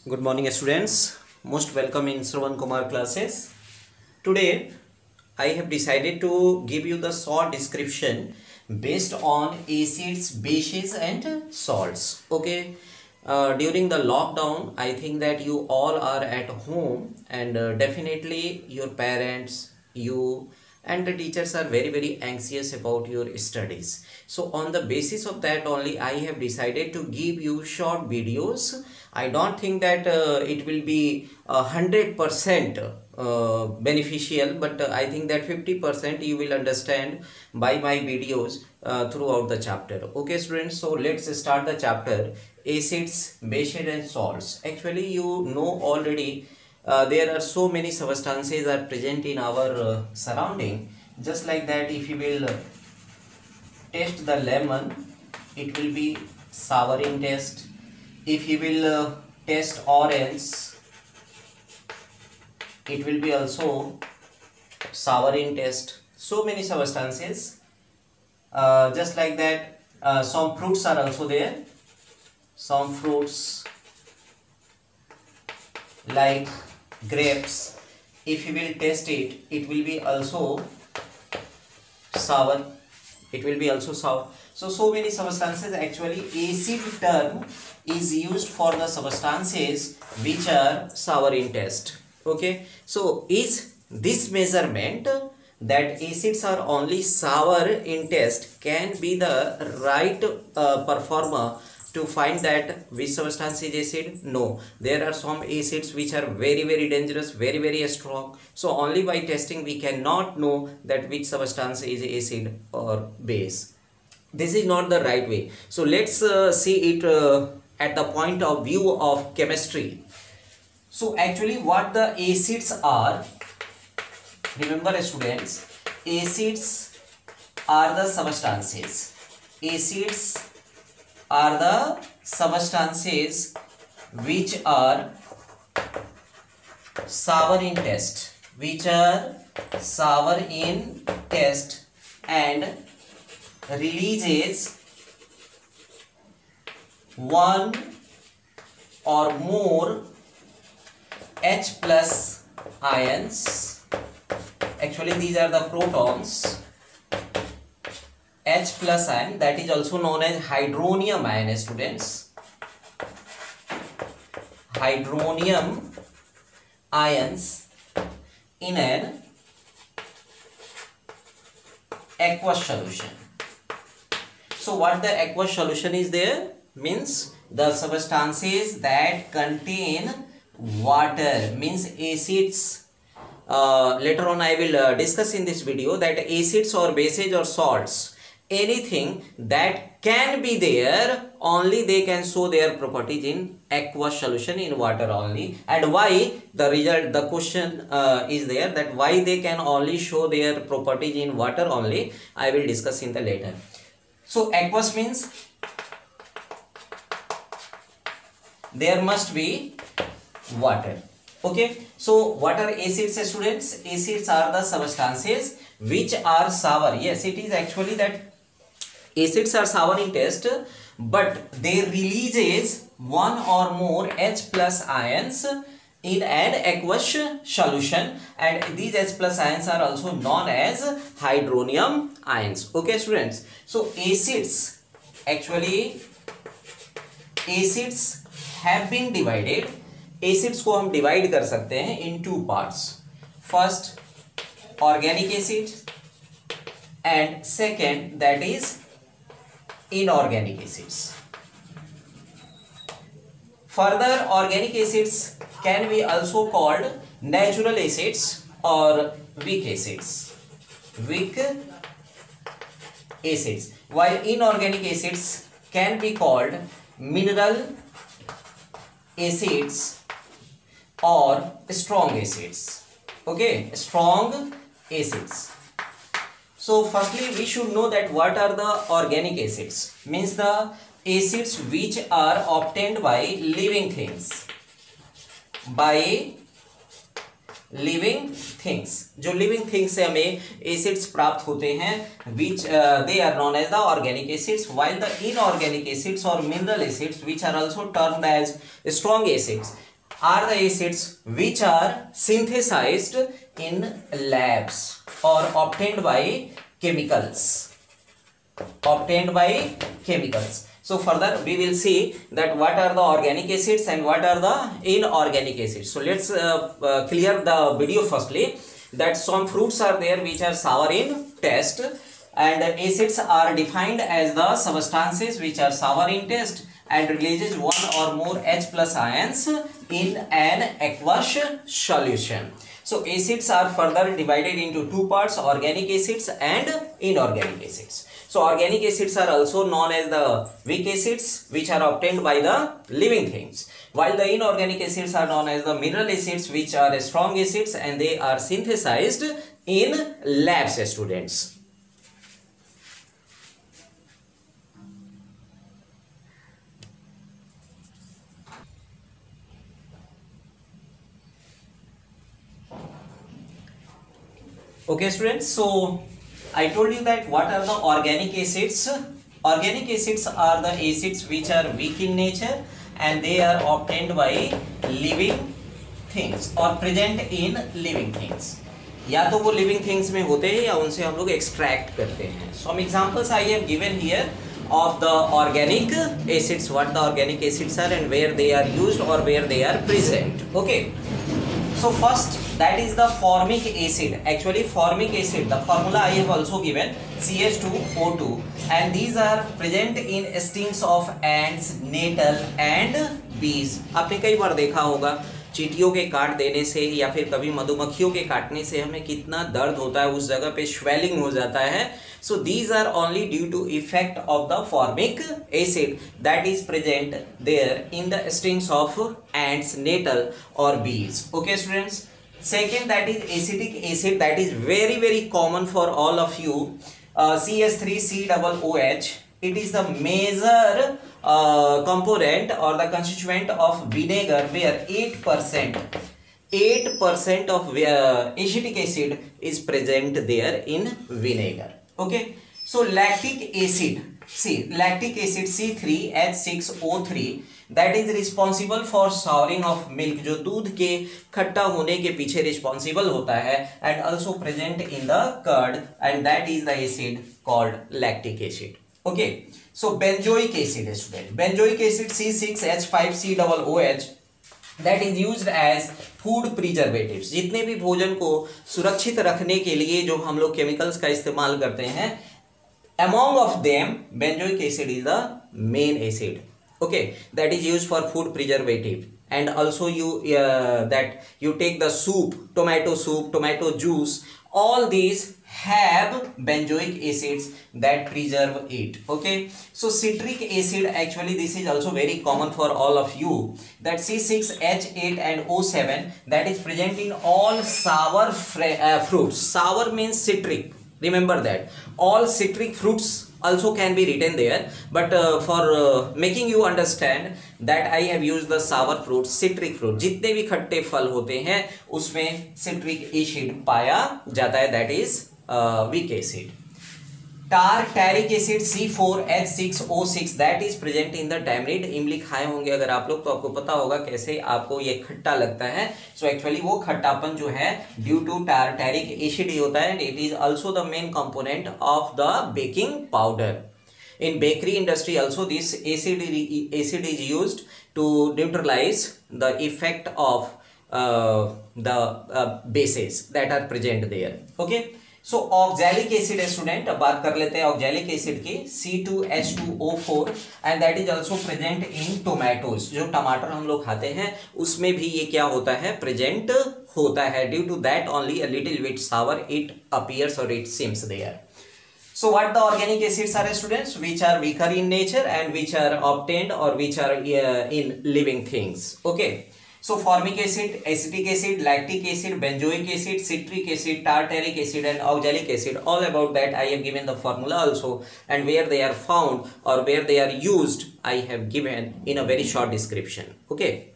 Good morning, students. Most welcome in Shravan Kumar classes. Today, I have decided to give you the short description based on acids, bases, and salts. Okay. During the lockdown, I think that you all are at home, and definitely your parents, you, and the teachers are very anxious about your studies. So on the basis of that only, I have decided to give you short videos. I don't think that it will be 100% beneficial, but I think that 50% you will understand by my videos throughout the chapter. Okay, students, so let's start the chapter acids, bases, and salts. Actually, you know already there are so many substances are present in our surrounding. Just like that, if you will test the lemon, it will be souring test. If you will test orange, it will be also souring test. So many substances. Just like that, some fruits are also there. Some fruits like grapes, if you will test it, it will be also sour. It will be also sour. So many substances. Actually, acid term is used for the substances which are sour in taste. Okay, so is this measurement that acids are only sour in taste can be the right performer to find that which substance is acid? No, there are some acids which are very dangerous, very strong. So only by testing we cannot know that which substance is acid or base. This is not the right way. So let's see it at the point of view of chemistry. So actually what the acids are, remember students, acids are the substances. Acids are the substances which are sour in taste, and releases one or more H plus ions. Actually these are the protons. H plus ion, that is also known as hydronium ion, students. Hydronium ions in an aqueous solution. So what the aqueous solution is there? Means the substances that contain water, means acids. Later on I will discuss in this video that acids or bases or salts, anything that can be there, only they can show their properties in aqueous solution, in water only. And why? The question is there, that why they can only show their properties in water only, I will discuss in the later. So aqueous means there must be water. Okay, so what are acids, students? Acids are the substances which are sour. Yes, it is actually that acids are sour in taste, but they releases one or more H plus ions in an aqueous solution, and these H plus ions are also known as hydronium ions. Okay, students, so acids, actually acids have been divided. Acids को हम divide कर सकते हैं in two parts. First organic acid and second that is inorganic acids. Further organic acids can be also called natural acids और weak acids. Weak acids, while inorganic acids can be called mineral acids or strong acids. Okay, strong acids. So firstly we should know that what are the organic acids. Means the acids which are obtained by living things. By living things, जो living things से हमें acids प्राप्त होते हैं, which they are known as the organic acids, while the inorganic acids or mineral acids, which are also termed as strong acids, are the acids which are synthesized in labs or obtained by chemicals. So further we will see that what are the organic acids and what are the inorganic acids. So let's clear the video firstly, that some fruits are there which are sour in taste, and acids are defined as the substances which are sour in taste and releases one or more H plus ions in an aqueous solution. So acids are further divided into two parts, organic acids and inorganic acids. So organic acids are also known as the weak acids which are obtained by the living things, while the inorganic acids are known as the mineral acids which are strong acids and they are synthesized in labs, students. Okay students, so I told you that what are the organic acids. Organic acids are the acids which are weak in nature and they are obtained by living things or present in living things. या तो वो living things में होते हैं या उनसे हम लोग extract करते हैं. Some examples I have given here of the organic acids, what the organic acids are and where they are used or where they are present. Okay. So first, that is the formic acid. Actually formic acid, the formula I have also given, CH2O2, and these are present in stings of ants, nettle and bees. आपने कई बार देखा होगा चींटियों के काट देने से या फिर कभी मधुमक्खियों के काटने से हमें कितना दर्द होता है, उस जगह पे स्वेलिंग हो जाता है. So these are only due to effect of the formic acid that is present there in the stings of ants, nettle or bees. Okay students. Second, that is acetic acid, that is very common for all of you. CH3COOH. It is the major component or the constituent of vinegar, where 8% of acetic acid is present there in vinegar. Okay, so lactic acid, see lactic acid C3H6O3, that is responsible for souring of milk, जो दूध के खट्टा होने के पीछे responsible होता है, and also present in the curd, and that is the acid called lactic acid. Okay, so benzoic acid, student, benzoic acid C6H5COOH, that is used as food preservatives. जितने भी भोजन को सुरक्षित रखने के लिए जो हम लोग केमिकल्स का इस्तेमाल करते हैं, among of them benzoic acid is the main acid. Okay, that is used for food preservative, and also that you take the soup, tomato juice, all these have benzoic acids that preserve it. Okay, so citric acid, actually this is also very common for all of you, that C6H8 and O7, that is present in all sour fruits. Sour means citric, remember that. All citric fruits also can be written there, but for making you understand that I have used the sour fruit, citric fruit. जितने भी खट्टे फल होते हैं उसमें citric acid पाया जाता है, that is weak acid. Tartaric acid C4H6O6, that is present in the tamarind. इमली खाए होंगे अगर आप लोग तो आपको पता होगा कैसे आपको ये खट्टा लगता है. So actually वो खट्टापन जो है due to tartaric acid ही होता है, and it is also the main component of the baking powder. In bakery industry also this acid is used to neutralize the effect of the bases that are present there. Okay. So oxalic acid, student, अब बात कर लेते हैं oxalic acid की, C2H2O4, and that is also present in tomatoes. जो टमाटर हम लोग खाते हैं उसमें भी ये क्या होता है, present होता है. Due to that only a little bit sour it appears or it seems there. So what the organic acids are, students, which are weaker in nature and which are obtained or which are in living things. Okay. So formic acid, acetic acid, lactic acid, benzoic acid, citric acid, tartaric acid and oxalic acid, all about that I have given the formula also, and where they are found or where they are used I have given in a very short description. Okay.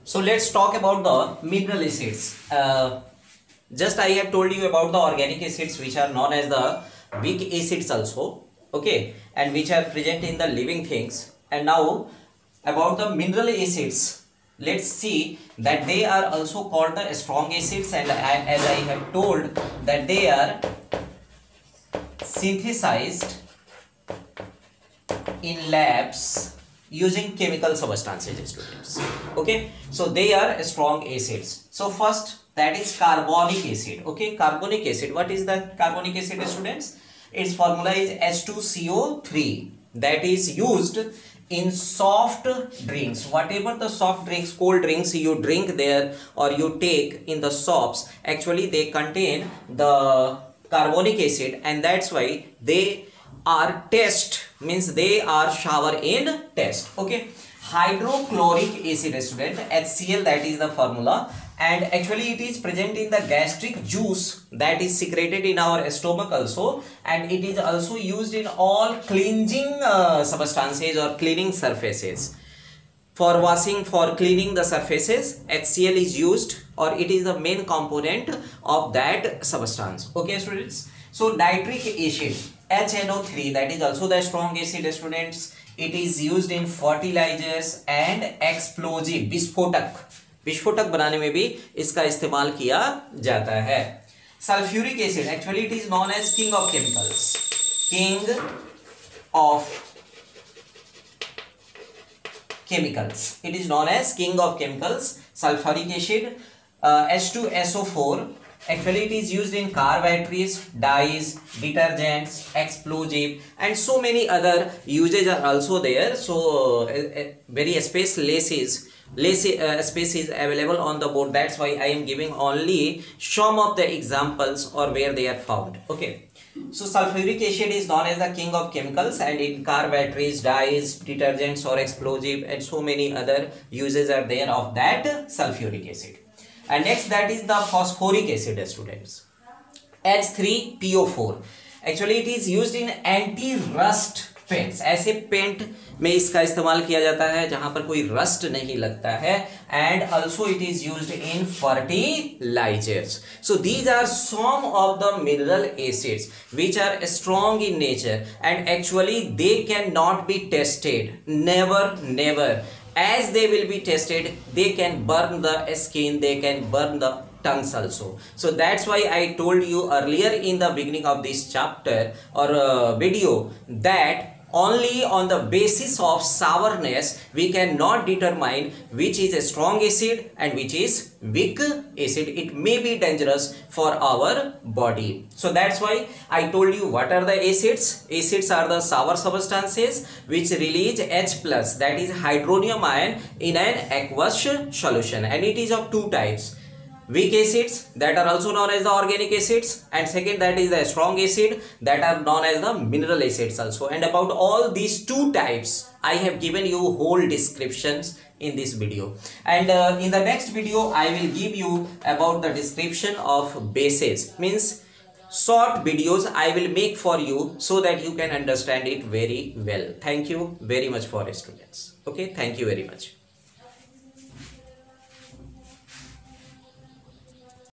So let's talk about the mineral acids. Just I have told you about the organic acids which are known as the weak acids also. okay, and which are present in the living things. And now about the mineral acids, let's see that they are also called the strong acids, and as I have told that they are synthesized in labs using chemical substances, students. Okay, so they are strong acids. So first, that is carbonic acid. Okay, carbonic acid. What is the carbonic acid, students? Its formula is H2CO3, that is used in soft drinks. Whatever the soft drinks, cold drinks you drink there or you take in the shops, actually they contain the carbonic acid, and that's why they are test, means they are shower in test. Okay, hydrochloric acid, student, HCl, that is the formula, and actually it is present in the gastric juice that is secreted in our stomach also, and it is also used in all cleansing substances or cleaning surfaces. For washing, for cleaning the surfaces, HCl is used, or it is the main component of that substance. Okay, students. So nitric acid, HNO3, that is also the strong acid, students. It is used in fertilizers and explosive, विस्फोटक बनाने में भी इसका इस्तेमाल किया जाता है. Sulphuric acid, actually it is known as king of chemicals, king of chemicals. It is known as king of chemicals. Sulfuric acid, H2SO4. Actually, it is used in car batteries, dyes, detergents, explosive, and so many other uses are also there. So, very space is available on the board. That's why I am giving only some of the examples or where they are found. Okay. So sulfuric acid is known as the king of chemicals, and in car batteries, dyes, detergents or explosive, and so many other uses are there of that sulfuric acid. And next, that is the phosphoric acid, students, H3PO4. Actually it is used in anti-rust paints, ऐसे paint में इसका इस्तेमाल किया जाता है जहां पर कोई रस्ट नहीं लगता है, and also it is used in fertilisers. So these are some of the mineral acids which are strong in nature, and actually they cannot be tested, never, as they will be tested they can burn the skin, they can burn the tongues also. So that's why I told you earlier in the beginning of this chapter or video that only on the basis of sourness we cannot determine which is a strong acid and which is weak acid. It may be dangerous for our body. So that's why I told you what are the acids. Acids are the sour substances which release H+, that is hydronium ion, in an aqueous solution, and it is of two types. Weak acids, that are also known as the organic acids, and second, that is the strong acid, that are known as the mineral acids also. And about all these two types I have given you whole descriptions in this video, and in the next video I will give you about the description of bases, means short videos I will make for you so that you can understand it very well. Thank you very much for students. Okay, thank you very much.